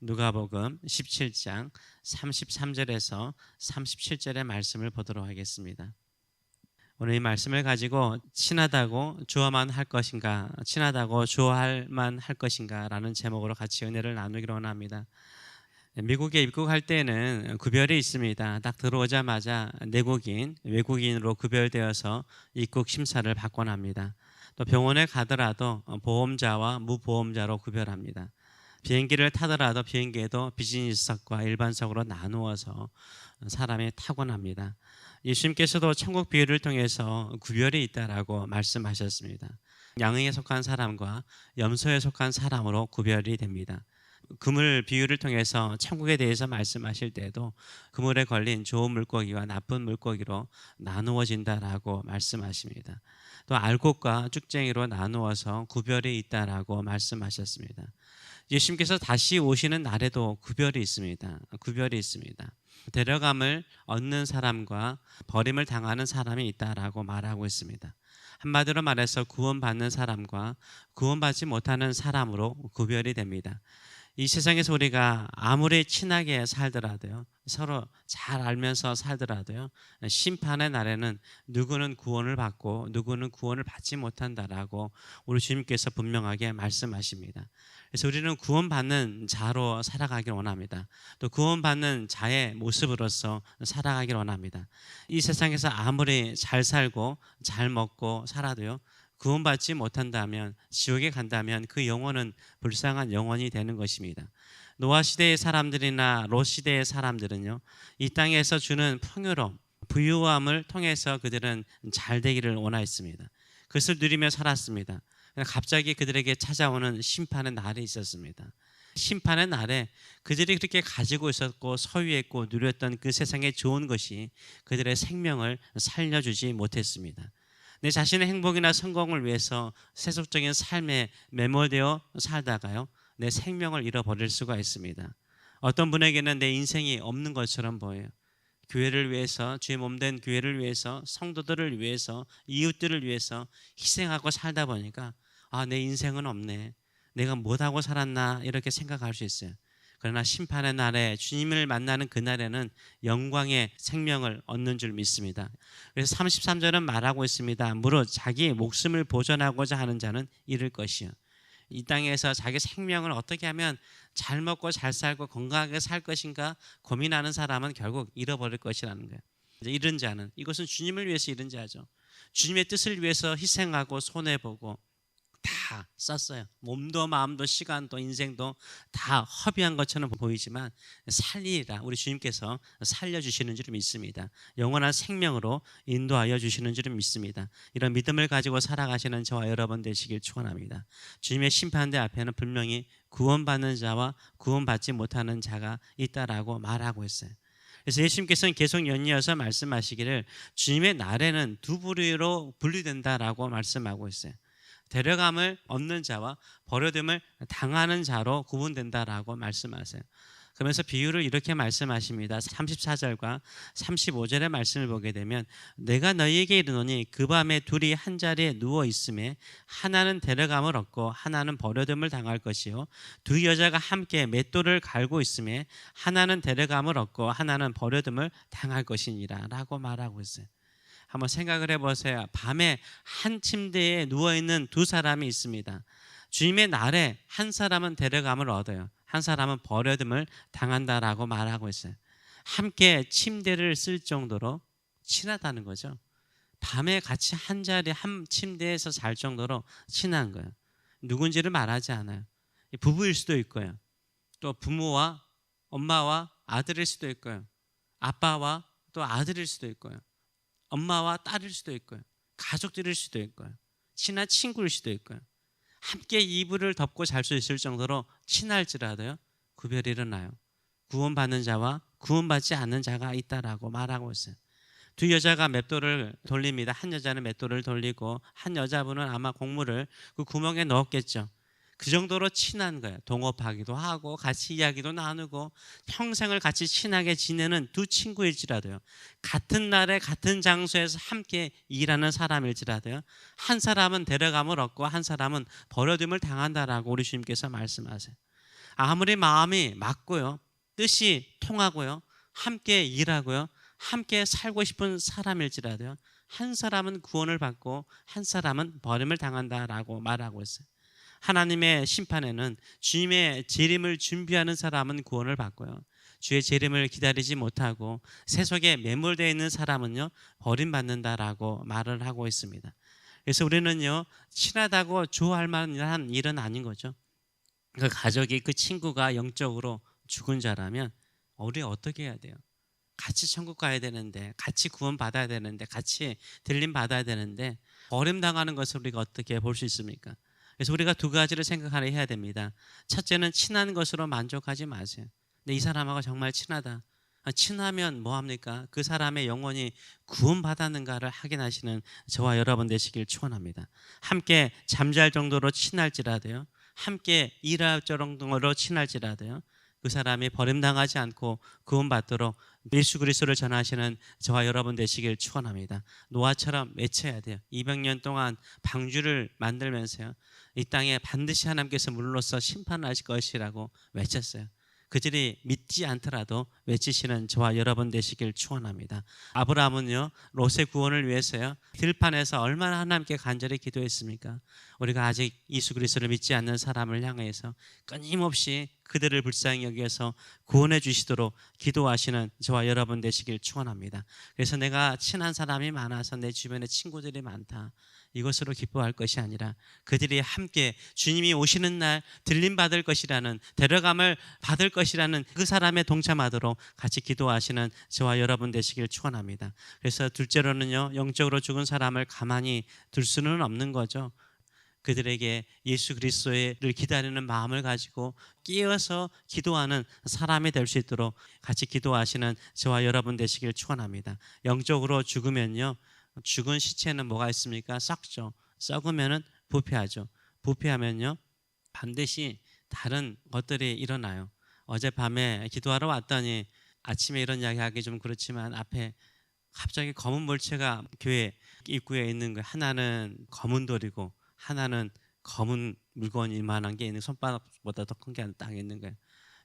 누가복음 17장 33절에서 37절의 말씀을 보도록 하겠습니다. 오늘 이 말씀을 가지고 친하다고 주어만 할 것인가, 친하다고 주어할만 할 것인가 라는 제목으로 같이 은혜를 나누기로 원합니다. 미국에 입국할 때는 구별이 있습니다. 딱 들어오자마자 내국인, 외국인으로 구별되어서 입국 심사를 받곤 합니다. 또 병원에 가더라도 보험자와 무보험자로 구별합니다. 비행기를 타더라도 비행기에도 비즈니스석과 일반석으로 나누어서 사람이 타곤 합니다. 예수님께서도 천국 비유를 통해서 구별이 있다라고 말씀하셨습니다. 양에 속한 사람과 염소에 속한 사람으로 구별이 됩니다. 그물 비유를 통해서 천국에 대해서 말씀하실 때도 그물에 걸린 좋은 물고기와 나쁜 물고기로 나누어진다라고 말씀하십니다. 또 알곡과 쭉쟁이로 나누어서 구별이 있다라고 말씀하셨습니다. 예수님께서 다시 오시는 날에도 구별이 있습니다. 구별이 있습니다. 데려감을 얻는 사람과 버림을 당하는 사람이 있다라고 말하고 있습니다. 한마디로 말해서 구원받는 사람과 구원받지 못하는 사람으로 구별이 됩니다. 이 세상에서 우리가 아무리 친하게 살더라도요, 서로 잘 알면서 살더라도요, 심판의 날에는 누구는 구원을 받고 누구는 구원을 받지 못한다라고 우리 주님께서 분명하게 말씀하십니다. 그래서 우리는 구원받는 자로 살아가길 원합니다. 또 구원받는 자의 모습으로서 살아가길 원합니다. 이 세상에서 아무리 잘 살고 잘 먹고 살아도요, 구원받지 못한다면, 지옥에 간다면 그 영혼은 불쌍한 영혼이 되는 것입니다. 노아 시대의 사람들이나 롯 시대의 사람들은요, 이 땅에서 주는 풍요로움, 부유함을 통해서 그들은 잘 되기를 원하였습니다. 그것을 누리며 살았습니다. 갑자기 그들에게 찾아오는 심판의 날이 있었습니다. 심판의 날에 그들이 그렇게 가지고 있었고 소유했고 누렸던 그 세상의 좋은 것이 그들의 생명을 살려주지 못했습니다. 내 자신의 행복이나 성공을 위해서 세속적인 삶에 매몰되어 살다가요, 내 생명을 잃어버릴 수가 있습니다. 어떤 분에게는 내 인생이 없는 것처럼 보여요. 교회를 위해서, 주의 몸된 교회를 위해서, 성도들을 위해서, 이웃들을 위해서 희생하고 살다 보니까 내 인생은 없네, 내가 못하고 살았나, 이렇게 생각할 수 있어요. 그러나 심판의 날에 주님을 만나는 그날에는 영광의 생명을 얻는 줄 믿습니다. 그래서 33절은 말하고 있습니다. 무릇 자기 목숨을 보존하고자 하는 자는 잃을 것이요, 이 땅에서 자기 생명을 어떻게 하면 잘 먹고 잘 살고 건강하게 살 것인가 고민하는 사람은 결국 잃어버릴 것이라는 거예요. 잃은 자는, 이것은 주님을 위해서 잃은 자죠. 주님의 뜻을 위해서 희생하고 손해보고 다 썼어요. 몸도 마음도 시간도 인생도 다 허비한 것처럼 보이지만 살리리라, 우리 주님께서 살려주시는 줄 믿습니다. 영원한 생명으로 인도하여 주시는 줄 믿습니다. 이런 믿음을 가지고 살아가시는 저와 여러분 되시길 축원합니다. 주님의 심판대 앞에는 분명히 구원받는 자와 구원받지 못하는 자가 있다라고 말하고 있어요. 그래서 예수님께서는 계속 연이어서 말씀하시기를 주님의 날에는 두 부류로 분류된다라고 말씀하고 있어요. 데려감을 얻는 자와 버려둠을 당하는 자로 구분된다라고 말씀하세요. 그러면서 비유를 이렇게 말씀하십니다. 34절과 35절의 말씀을 보게 되면 내가 너희에게 이르노니 그 밤에 둘이 한 자리에 누워 있음에 하나는 데려감을 얻고 하나는 버려둠을 당할 것이요, 두 여자가 함께 맷돌을 갈고 있음에 하나는 데려감을 얻고 하나는 버려둠을 당할 것이니라 라고 말하고 있어요. 한번 생각을 해보세요. 밤에 한 침대에 누워있는 두 사람이 있습니다. 주님의 날에 한 사람은 데려감을 얻어요, 한 사람은 버려둠을 당한다라고 말하고 있어요. 함께 침대를 쓸 정도로 친하다는 거죠. 밤에 같이 한 자리 한 침대에서 잘 정도로 친한 거예요. 누군지를 말하지 않아요. 부부일 수도 있고요, 또 부모와 엄마와 아들일 수도 있고요, 아빠와 또 아들일 수도 있고요, 엄마와 딸일 수도 있고요, 가족들일 수도 있고요, 친한 친구일 수도 있고요. 함께 이불을 덮고 잘 수 있을 정도로 친할지라도요, 구별이 일어나요. 구원받는 자와 구원받지 않는 자가 있다라고 말하고 있어요. 두 여자가 맷돌을 돌립니다. 한 여자는 맷돌을 돌리고 한 여자분은 아마 곡물을 그 구멍에 넣었겠죠. 그 정도로 친한 거예요. 동업하기도 하고 같이 이야기도 나누고 평생을 같이 친하게 지내는 두 친구일지라도요, 같은 날에 같은 장소에서 함께 일하는 사람일지라도요, 한 사람은 데려감을 얻고 한 사람은 버려둠을 당한다라고 우리 주님께서 말씀하세요. 아무리 마음이 맞고요, 뜻이 통하고요, 함께 일하고요, 함께 살고 싶은 사람일지라도요, 한 사람은 구원을 받고 한 사람은 버림을 당한다라고 말하고 있어요. 하나님의 심판에는 주님의 재림을 준비하는 사람은 구원을 받고요, 주의 재림을 기다리지 못하고 세속에 매몰되어 있는 사람은요, 버림받는다라고 말을 하고 있습니다. 그래서 우리는요, 친하다고 좋아할 만한 일은 아닌 거죠. 그 가족이, 그 친구가 영적으로 죽은 자라면 우리 어떻게 해야 돼요? 같이 천국 가야 되는데, 같이 구원 받아야 되는데, 같이 들림 받아야 되는데 버림당하는 것을 우리가 어떻게 볼 수 있습니까? 그래서 우리가 두 가지를 생각하려 해야 됩니다. 첫째는 친한 것으로 만족하지 마세요. 근데 이 사람하고 정말 친하다. 친하면 뭐합니까? 그 사람의 영혼이 구원받았는가를 확인하시는 저와 여러분 되시길 축원합니다. 함께 잠잘 정도로 친할지라도요, 함께 일할 정도로 친할지라도요, 그 사람이 버림당하지 않고 구원받도록 예수 그리스도를 전하시는 저와 여러분 되시길 축원합니다. 노아처럼 외쳐야 돼요. 200년 동안 방주를 만들면서요, 이 땅에 반드시 하나님께서 물로서 심판하실 것이라고 외쳤어요. 그들이 믿지 않더라도 외치시는 저와 여러분 되시길 축원합니다. 아브라함은요, 롯의 구원을 위해서요, 들판에서 얼마나 하나님께 간절히 기도했습니까? 우리가 아직 예수 그리스도를 믿지 않는 사람을 향해서 끊임없이 그들을 불쌍히 여기서 구원해 주시도록 기도하시는 저와 여러분 되시길 축원합니다. 그래서 내가 친한 사람이 많아서 내 주변에 친구들이 많다, 이것으로 기뻐할 것이 아니라 그들이 함께 주님이 오시는 날 들림 받을 것이라는, 데려감을 받을 것이라는 그 사람에 동참하도록 같이 기도하시는 저와 여러분 되시길 축원합니다. 그래서 둘째로는요, 영적으로 죽은 사람을 가만히 둘 수는 없는 거죠. 그들에게 예수 그리스도를 기다리는 마음을 가지고 끼어서 기도하는 사람이 될 수 있도록 같이 기도하시는 저와 여러분 되시길 축원합니다. 영적으로 죽으면요, 죽은 시체는 뭐가 있습니까? 썩죠. 썩으면은 부패하죠. 부패하면요, 반드시 다른 것들이 일어나요. 어젯밤에 기도하러 왔더니 아침에 이런 이야기 하기 좀 그렇지만 앞에 갑자기 검은 물체가 교회 입구에 있는 거예요. 하나는 검은 돌이고 하나는 검은 물건 이만한 게 있는, 손바닥보다 더 큰 게 땅에 있는 거예요.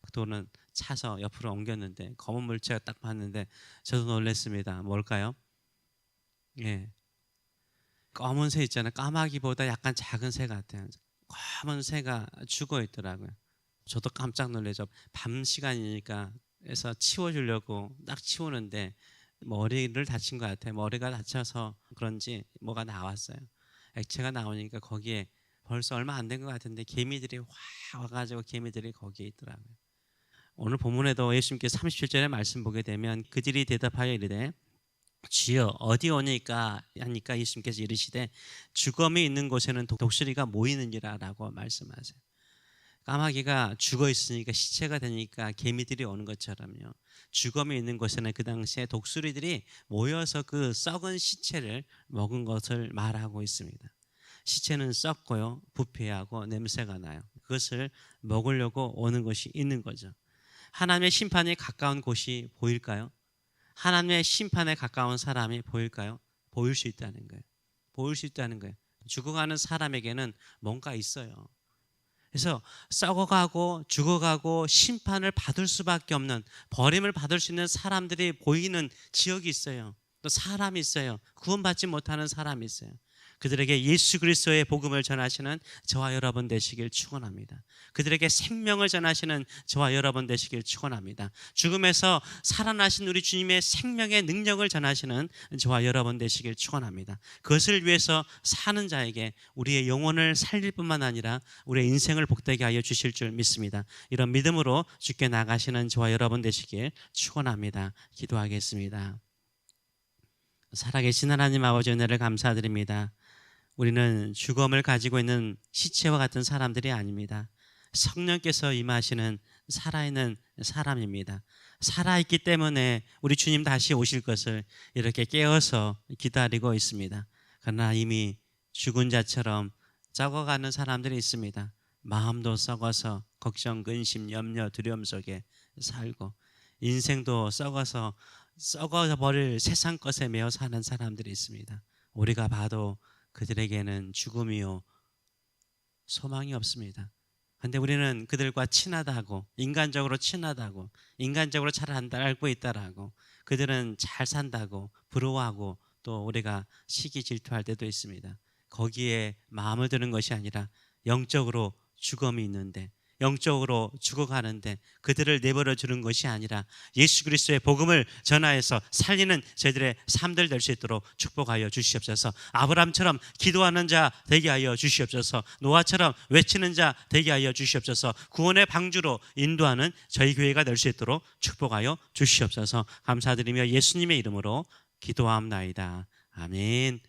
그 돌은 차서 옆으로 옮겼는데 검은 물체가 딱 봤는데 저도 놀랐습니다. 뭘까요? 예, 검은 새 있잖아요. 까마귀보다 약간 작은 새 같아요. 검은 새가 죽어 있더라고요. 저도 깜짝 놀라죠. 밤 시간이니까 해서 치워주려고 딱 치우는데 머리를 다친 것 같아요. 머리가 다쳐서 그런지 뭐가 나왔어요. 액체가 나오니까 거기에 벌써 얼마 안 된 것 같은데 개미들이 확 와가지고 개미들이 거기에 있더라고요. 오늘 본문에도 예수님께서 37절의 말씀 보게 되면 그들이 대답하여 이르되 주여 어디 오니까 하니까 예수님께서 이르시되 죽음이 있는 곳에는 독수리가 모이느니라 라고 말씀하세요. 까마귀가 죽어 있으니까 시체가 되니까 개미들이 오는 것처럼요, 죽음이 있는 곳에는 그 당시에 독수리들이 모여서 그 썩은 시체를 먹은 것을 말하고 있습니다. 시체는 썩고요, 부패하고 냄새가 나요. 그것을 먹으려고 오는 것이 있는 거죠. 하나님의 심판이 가까운 곳이 보일까요? 하나님의 심판에 가까운 사람이 보일까요? 보일 수 있다는 거예요. 보일 수 있다는 거예요. 죽어가는 사람에게는 뭔가 있어요. 그래서 썩어가고 죽어가고 심판을 받을 수밖에 없는, 버림을 받을 수 있는 사람들이 보이는 지역이 있어요. 또 사람이 있어요. 구원받지 못하는 사람이 있어요. 그들에게 예수 그리스도의 복음을 전하시는 저와 여러분 되시길 축원합니다. 그들에게 생명을 전하시는 저와 여러분 되시길 축원합니다. 죽음에서 살아나신 우리 주님의 생명의 능력을 전하시는 저와 여러분 되시길 축원합니다. 그것을 위해서 사는 자에게 우리의 영혼을 살릴 뿐만 아니라 우리의 인생을 복되게 하여 주실 줄 믿습니다. 이런 믿음으로 주께 나가시는 저와 여러분 되시길 축원합니다. 기도하겠습니다. 살아계신 하나님 아버지, 은혜를 감사드립니다. 우리는 죽음을 가지고 있는 시체와 같은 사람들이 아닙니다. 성령께서 임하시는 살아있는 사람입니다. 살아있기 때문에 우리 주님 다시 오실 것을 이렇게 깨어서 기다리고 있습니다. 그러나 이미 죽은 자처럼 썩어가는 사람들이 있습니다. 마음도 썩어서 걱정, 근심, 염려, 두려움 속에 살고, 인생도 썩어서 썩어버릴 세상 것에 매여 사는 사람들이 있습니다. 우리가 봐도 그들에게는 죽음이요 소망이 없습니다. 근데 우리는 그들과 친하다고, 인간적으로 친하다고, 인간적으로 잘 알고 있다라고, 그들은 잘 산다고 부러워하고, 또 우리가 시기 질투할 때도 있습니다. 거기에 마음을 드는 것이 아니라 영적으로 죽음이 있는데, 영적으로 죽어가는데 그들을 내버려 두는 것이 아니라 예수 그리스도의 복음을 전하여서 살리는 저희들의 삶들 될 수 있도록 축복하여 주시옵소서. 아브라함처럼 기도하는 자 되게 하여 주시옵소서. 노아처럼 외치는 자 되게 하여 주시옵소서. 구원의 방주로 인도하는 저희 교회가 될 수 있도록 축복하여 주시옵소서. 감사드리며 예수님의 이름으로 기도하옵나이다. 아멘.